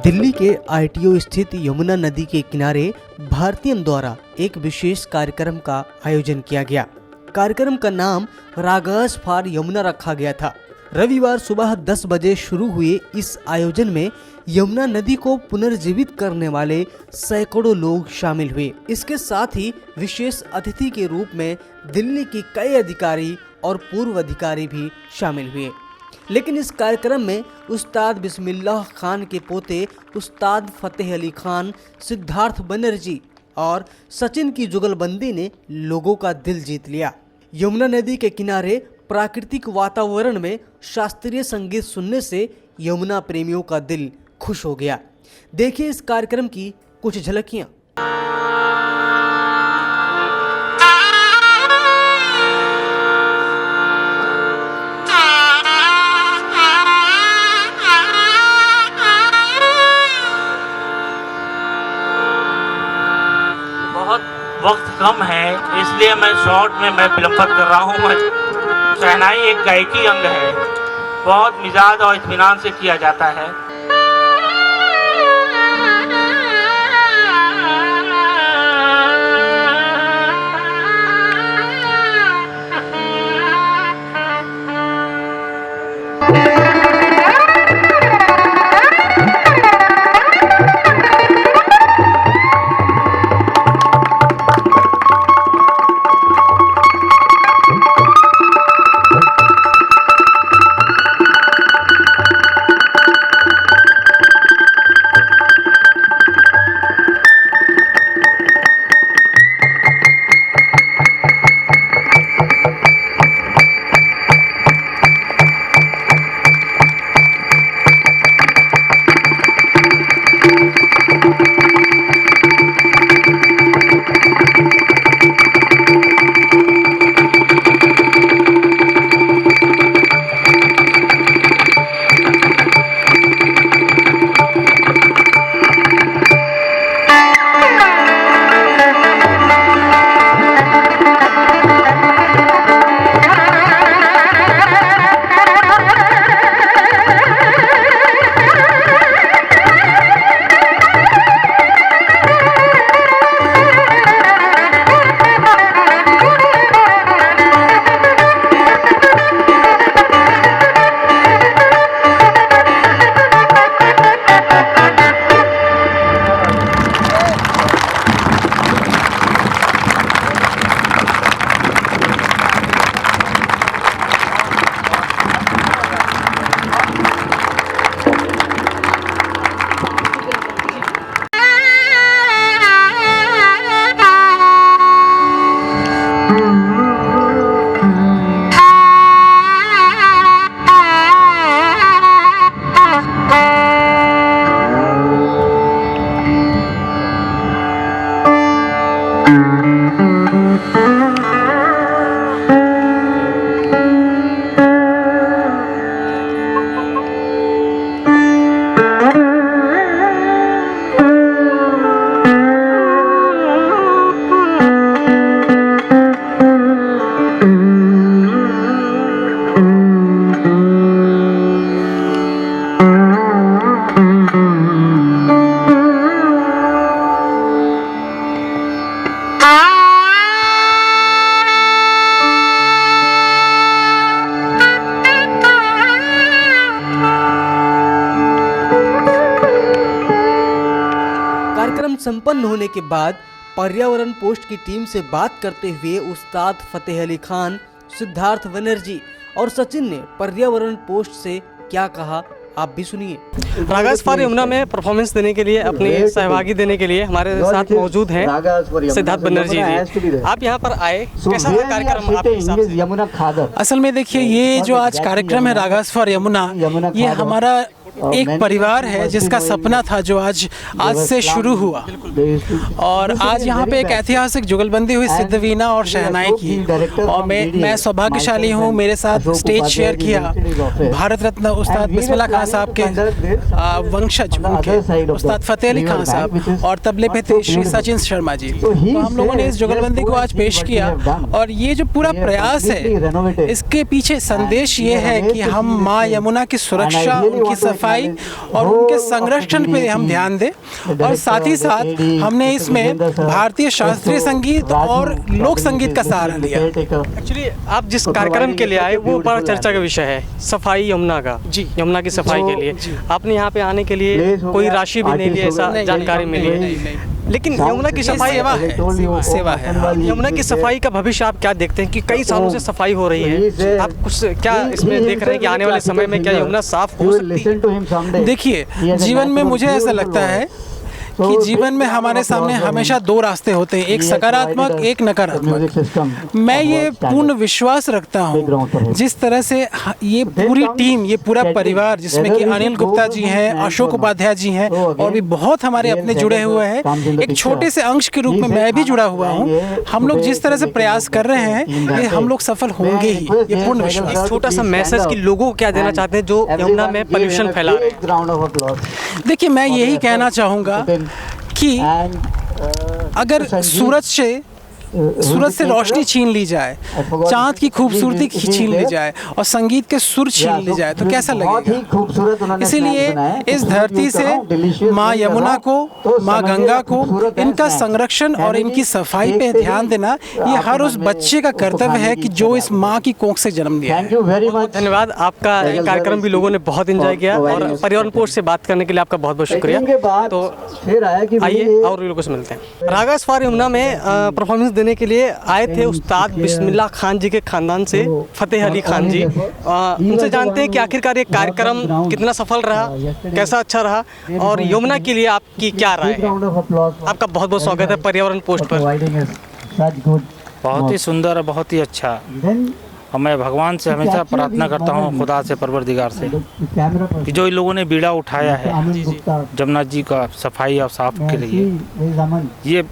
दिल्ली के ITO स्थित यमुना नदी के किनारे भारतीयों द्वारा एक विशेष कार्यक्रम का आयोजन किया गया। कार्यक्रम का नाम रागस फॉर यमुना रखा गया था। रविवार सुबह 10 बजे शुरू हुए इस आयोजन में यमुना नदी को पुनर्जीवित करने वाले सैकड़ों लोग शामिल हुए। इसके साथ ही विशेष अतिथि के रूप में दिल्ली के कई अधिकारी और पूर्व अधिकारी भी शामिल हुए। लेकिन इस कार्यक्रम में उस्ताद बिस्मिल्लाह खान के पोते उस्ताद फतेह अली खान, सिद्धार्थ बनर्जी और सचिन की जुगलबंदी ने लोगों का दिल जीत लिया। यमुना नदी के किनारे प्राकृतिक वातावरण में शास्त्रीय संगीत सुनने से यमुना प्रेमियों का दिल खुश हो गया। देखिए इस कार्यक्रम की कुछ झलकियां। वक्त कम है इसलिए मैं शॉर्ट में विलंबित कर रहा हूँ। शहनाई एक गायकी अंग है, बहुत मिजाज और इत्मीनान से किया जाता है। संपन्न होने के बाद पर्यावरण पोस्ट की टीम से बात करते हुए उस्ताद फतेह अली खान, सिद्धार्थ बनर्जी और सचिन ने पर्यावरण पोस्ट से क्या कहा, आप भी सुनिए। रागास फॉर यमुना में परफॉर्मेंस देने के लिए, अपनी सहभागी देने के लिए हमारे साथ मौजूद हैं सिद्धार्थ बनर्जी जी। आप यहाँ पर आए, कैसा रहा कार्यक्रम आपके हिसाब से? असल में देखिए, ये जो आज कार्यक्रम है रागास फॉर यमुना, ये हमारा एक परिवार है जिसका सपना था जो आज से शुरू हुआ। और आज यहाँ पे एक ऐतिहासिक जुगलबंदी हुई सिद्धवीणा और शहनाई की। और मैं सौभाग्यशाली हूँ, मेरे साथ स्टेज शेयर किया भारत रत्न उस्ताद बिस्मिल्लाह खान साहब के वंशज उनके उस्ताद फतेह अली खान साहब, और तबले पे थे श्री सचिन शर्मा जी। तो हम लोगों ने इस जुगलबंदी को आज पेश किया। और ये जो पूरा प्रयास है, इसके पीछे संदेश ये है कि हम माँ यमुना की सुरक्षा, उनकी सफाई और उनके संरक्षण पे हम ध्यान दें। और साथ ही साथ हमने इसमें भारतीय शास्त्रीय संगीत और लोक संगीत का सहारा लिया। एक्चुअली आप जिस कार्यक्रम के लिए आए वो बड़ा चर्चा का विषय है, सफाई यमुना का। जी, यमुना की सफाई के लिए आपने यहाँ पे आने के लिए कोई राशि भी नहीं ली, ऐसा जानकारी मिली है। लेकिन यमुना की सफाई सेवा है। यमुना की सफाई का भविष्य आप क्या देखते हैं कि कई सालों से सफाई हो रही है, आप कुछ क्या इसमें देख रहे हैं कि आने वाले समय में क्या यमुना साफ हो सकती है? देखिए, जीवन में मुझे ऐसा लगता है कि जीवन में हमारे सामने हमेशा दो रास्ते होते हैं, एक सकारात्मक, एक नकारात्मक। मैं ये पूर्ण विश्वास रखता हूँ, जिस तरह से ये पूरी टीम, ये पूरा परिवार, जिसमें कि अनिल गुप्ता जी हैं, अशोक उपाध्याय जी हैं, और भी बहुत हमारे अपने जुड़े हुए हैं। एक छोटे से अंश के रूप में मैं भी जुड़ा हुआ हूँ। हम लोग जिस तरह से प्रयास कर रहे हैं, ये हम लोग सफल होंगे ही, ये पूर्ण विश्वास। छोटा सा मैसेज कि लोगों को क्या देना चाहते हैं जो यमुना में पोल्यूशन फैला रहे हैं? देखिए, मैं यही कहना चाहूँगा कि अगर सूरज से रोशनी छीन ली जाए, चांद की खूबसूरती छीन ली जाए और संगीत के सुर छीन ली जाए तो कैसा लगेगा? इसीलिए इस धरती से माँ यमुना को, माँ गंगा को, इनका संरक्षण और इनकी सफाई पे ध्यान देना, ये हर उस बच्चे का कर्तव्य है कि जो इस माँ की कोख से जन्म लिया है। धन्यवाद। आपका कार्यक्रम भी लोगों ने बहुत एंजॉय किया, और पर्यावरण पोस्ट से बात करने के लिए आपका बहुत बहुत शुक्रिया। तो आइए और लोगों से मिलते हैं। रागास फॉर यमुना में परफॉर्मेंस देने के लिए आए थे उस्ताद बिस्मिल्लाह खान जी के खानदान से फतेह अली खान जी। उनसे जानते हैं कि आखिरकार ये कार्यक्रम कितना सफल रहा, कैसा अच्छा रहा, और यमुना के लिए आपकी क्या राय है? आपका बहुत बहुत स्वागत है पर्यावरण पोस्ट पर। बहुत ही सुंदर और बहुत ही अच्छा। और मैं भगवान से हमेशा प्रार्थना करता हूँ, खुदा से, परवरदिगार से, कि जो इन लोगों ने बीड़ा उठाया है जमुना जी का सफाई और साफ के लिए, ये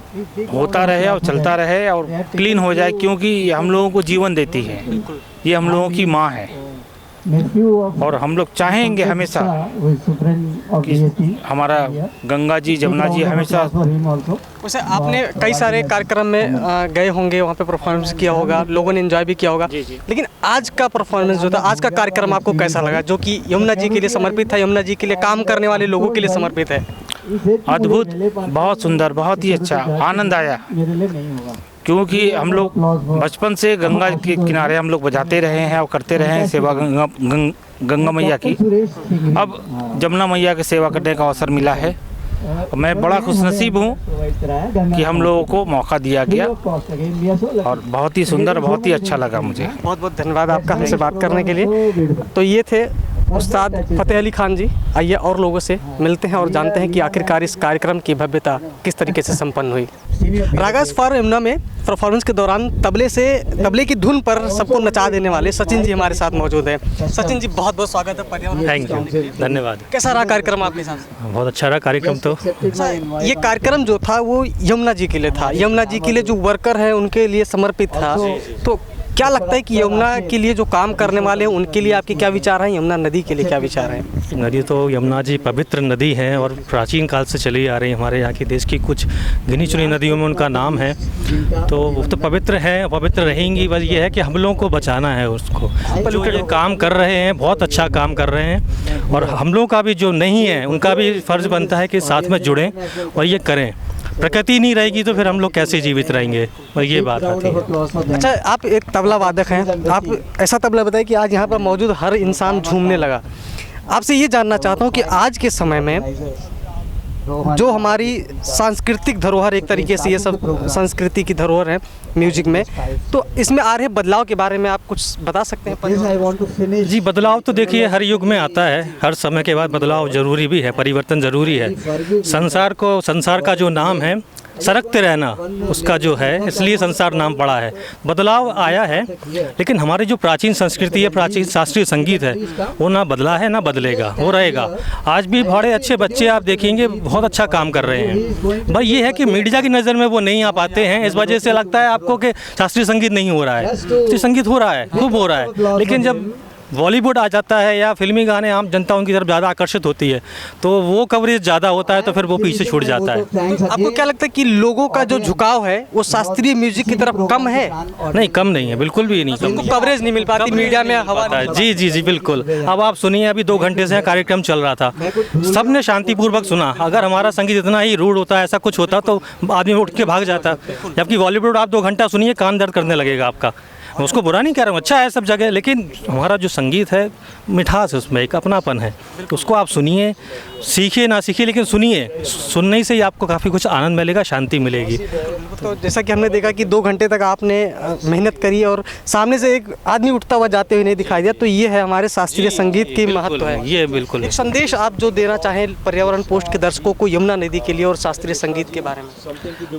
होता रहे और चलता रहे और क्लीन हो जाए, क्योंकि ये हम लोगों को जीवन देती है। ये हम लोगों की माँ है और हम लोग चाहेंगे हमेशा कि हमारा गंगा जी, जमुना जी हमेशा। वैसे आपने कई सारे कार्यक्रम में गए होंगे, वहाँ पे परफॉर्मेंस किया होगा, लोगों ने एंजॉय भी किया होगा। लेकिन आज का परफॉर्मेंस जो था, आज का कार्यक्रम आपको कैसा लगा, जो कि यमुना जी के लिए समर्पित है, यमुना जी के लिए काम करने वाले लोगों के लिए समर्पित है? अद्भुत, बहुत सुंदर, बहुत ही अच्छा, आनंद आया। क्योंकि हम लोग बचपन से गंगा के किनारे हम लोग बजाते रहे हैं और करते रहे हैं सेवा गंगा मैया की। अब जमुना मैया की सेवा करने का अवसर मिला है। मैं बड़ा खुशनसीब हूँ कि हम लोगों को मौका दिया गया और बहुत ही सुंदर, बहुत ही अच्छा लगा मुझे। बहुत बहुत धन्यवाद आपका हमसे बात करने के लिए। तो ये थे उस्ताद फतेह अली खान जी। आइए और लोगों से मिलते हैं और जानते हैं कि आखिरकार इस कार्यक्रम की भव्यता किस तरीके से संपन्न हुई। रागास फॉर यमुना में परफॉर्मेंस के दौरान तबले की धुन पर सबको नचा देने वाले सचिन जी हमारे साथ मौजूद हैं। सचिन जी, बहुत बहुत स्वागत है पर्यावरण। थैंक यू, धन्यवाद। कैसा रहा कार्यक्रम आपके साथ? बहुत अच्छा रहा कार्यक्रम। तो ये कार्यक्रम जो था वो यमुना जी के लिए था, यमुना जी के लिए जो वर्कर हैं उनके लिए समर्पित था। तो क्या लगता है कि यमुना के लिए जो काम करने वाले हैं उनके लिए आपके क्या विचार हैं, यमुना नदी के लिए क्या विचार हैं? नदी तो यमुना जी पवित्र नदी है और प्राचीन काल से चली आ रही है। हमारे यहाँ की देश की कुछ गिनी चुनी नदियों में उनका नाम है, तो वो तो पवित्र है, पवित्र रहेंगी। बस ये है कि हम लोगों को बचाना है उसको। जो ये काम कर रहे हैं बहुत अच्छा काम कर रहे हैं, और हम लोगों का भी जो नहीं है उनका भी फर्ज बनता है कि साथ में जुड़ें और ये करें। प्रकृति नहीं रहेगी तो फिर हम लोग कैसे जीवित रहेंगे, और ये बात आती है। अच्छा, आप एक तबला वादक हैं, आप ऐसा तबला बताइए कि आज यहाँ पर मौजूद हर इंसान झूमने लगा। आपसे ये जानना चाहता हूँ कि आज के समय में जो हमारी सांस्कृतिक धरोहर, एक तरीके से ये सब संस्कृति की धरोहर है म्यूजिक में, तो इसमें आ रहे बदलाव के बारे में आप कुछ बता सकते हैं? जी, बदलाव तो देखिए हर युग में आता है, हर समय के बाद बदलाव जरूरी भी है, परिवर्तन जरूरी है। संसार का जो नाम है सरकते रहना, उसका जो है, इसलिए संसार नाम पड़ा है। बदलाव आया है, लेकिन हमारी जो प्राचीन संस्कृति है, प्राचीन शास्त्रीय संगीत है, वो ना बदला है ना बदलेगा, वो रहेगा। आज भी बड़े अच्छे बच्चे आप देखेंगे बहुत अच्छा काम कर रहे हैं। भाई ये है कि मीडिया की नज़र में वो नहीं आ पाते हैं, इस वजह से लगता है आपको कि शास्त्रीय संगीत नहीं हो रहा है। शास्त्रीय संगीत हो रहा है, खूब हो रहा है, लेकिन जब बॉलीवुड आ जाता है या फिल्मी गाने, आम जनता उनकी तरफ ज़्यादा आकर्षित होती है, तो वो कवरेज ज़्यादा होता है, तो फिर वो पीछे छूट जाता है। आपको क्या लगता है कि लोगों का जो झुकाव है वो शास्त्रीय म्यूजिक की तरफ कम है? नहीं, कम नहीं है, बिल्कुल भी नहीं कम। कवरेज नहीं मिल पाती मीडिया में, हवा नहीं मिल जी जी जी बिल्कुल। अब आप सुनिए, अभी 2 घंटे से कार्यक्रम चल रहा था, सबने शांतिपूर्वक सुना। अगर हमारा संगीत इतना ही रूड होता, ऐसा कुछ होता, तो आदमी उठ के भाग जाता। जबकि बॉलीवुड आप 2 घंटा सुनिए, कान दर्द करने लगेगा आपका। उसको बुरा नहीं कह रहा हूँ, अच्छा है सब जगह, लेकिन हमारा जो संगीत है, मिठास है उसमें, एक अपनापन है। उसको आप सुनिए, सीखिए ना सीखिए, लेकिन सुनिए। सुनने से ही आपको काफ़ी कुछ आनंद मिलेगा, शांति मिलेगी। तो जैसा कि हमने देखा कि 2 घंटे तक आपने मेहनत करी और सामने से एक आदमी उठता हुआ जाते हुए नहीं दिखाई दिया, तो ये है हमारे शास्त्रीय संगीत की महत्व है। ये बिल्कुल एक संदेश आप जो देना चाहें पर्यावरण पोस्ट के दर्शकों को यमुना नदी के लिए और शास्त्रीय संगीत के बारे में?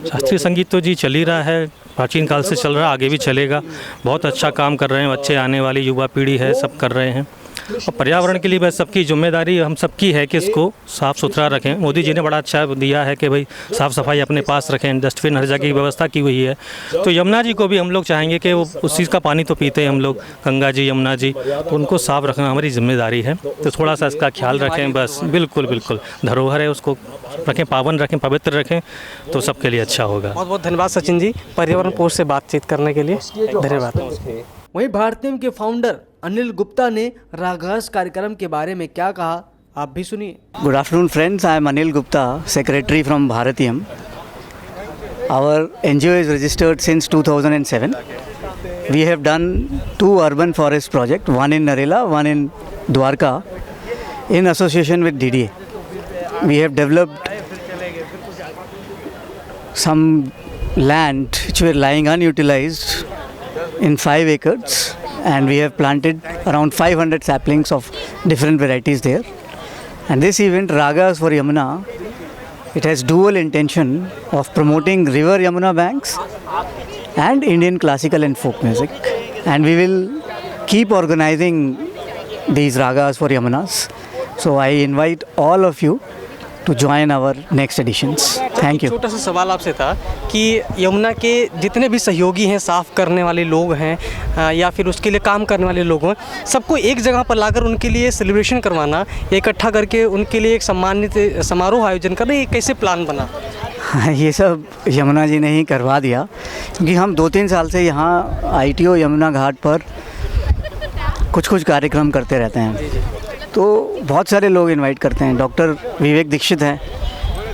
शास्त्रीय संगीत तो जी चल ही रहा है, प्राचीन काल से चल रहा है, आगे भी चलेगा। बहुत अच्छा काम कर रहे हैं बच्चे, आने वाली युवा पीढ़ी है, सब कर रहे हैं। और पर्यावरण के लिए बस सबकी जिम्मेदारी हम सबकी है कि इसको साफ़ सुथरा रखें। मोदी जी ने बड़ा अच्छा दिया है कि भाई साफ़ सफाई अपने पास रखें, डस्टबिन हर जगह की व्यवस्था की हुई है। तो यमुना जी को भी हम लोग चाहेंगे कि वो उस चीज़ का पानी तो पीते हैं हम लोग, गंगा जी, यमुना जी, तो उनको साफ़ रखना हमारी जिम्मेदारी है। तो थोड़ा सा इसका ख्याल रखें बस। बिल्कुल बिल्कुल, धरोहर है, उसको रखें, पावन रखें, पवित्र रखें, तो सबके लिए अच्छा होगा। बहुत बहुत धन्यवाद सचिन जी, पर्यावरण पोस्ट से बातचीत करने के लिए धन्यवाद। वहीं भारतीयम के फाउंडर अनिल गुप्ता ने रागहस कार्यक्रम के बारे में क्या कहा, आप भी सुनिए। Good afternoon friends, I am Anil Gupta, Secretary from Bharatiyam. Our NGO is registered since 2007. We have done 2 urban forest projects, one in Narela, one in Dwarka, in association with DDA. We have developed some land which were lying unutilized in 5 acres, and we have planted around 500 saplings of different varieties there. And this event, Ragas for Yamuna, it has dual intention of promoting river Yamuna banks and Indian classical and folk music. And we will keep organizing these Ragas for Yamunas. So I invite all of you to join our next editions. Thank you. छोटा सा सवाल आपसे था कि यमुना के जितने भी सहयोगी हैं, साफ़ करने वाले लोग हैं या फिर उसके लिए काम करने वाले लोग हैं, सबको एक जगह पर लाकर उनके लिए सेलिब्रेशन करवाना, इकट्ठा करके उनके लिए एक सम्मानित समारोह आयोजन करना, ये कैसे प्लान बना? ये सब यमुना जी ने ही करवा दिया, क्योंकि हम 2-3 साल से यहाँ ITO यमुना घाट पर कुछ कार्यक्रम करते रहते हैं। तो बहुत सारे लोग इनवाइट करते हैं। डॉक्टर विवेक दीक्षित हैं,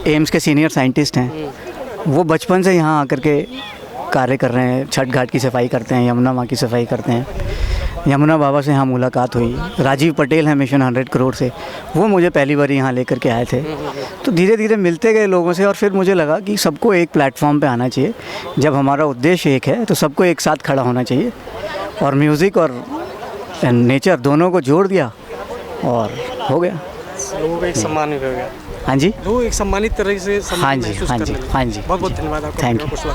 एम्स के सीनियर साइंटिस्ट हैं, वो बचपन से यहाँ आकर के कार्य कर रहे हैं, छठ घाट की सफाई करते हैं, यमुना माँ की सफाई करते हैं। यमुना बाबा से यहाँ मुलाकात हुई। राजीव पटेल हैं मिशन 100 करोड़ से, वो मुझे पहली बार यहाँ लेकर के आए थे। तो धीरे धीरे मिलते गए लोगों से, और फिर मुझे लगा कि सबको एक प्लेटफॉर्म पे आना चाहिए। जब हमारा उद्देश्य एक है तो सबको एक साथ खड़ा होना चाहिए, और म्यूज़िक और नेचर दोनों को जोड़ दिया और हो गया। लोगों को एक सम्मान भी हो गया। हाँ जी, लोग एक सम्मानित तरह से हाँ जी, हाँ जी, हाँ जी। बहुत बहुत धन्यवाद आपका।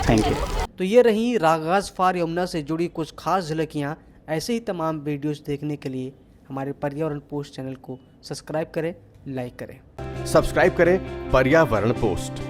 Thank you. तो ये रही रागहस फॉर यमुना से जुड़ी कुछ खास झलकियाँ। ऐसे ही तमाम वीडियोस देखने के लिए हमारे पर्यावरण पोस्ट चैनल को सब्सक्राइब करें, लाइक करें। सब्सक्राइब करें पर्यावरण पोस्ट।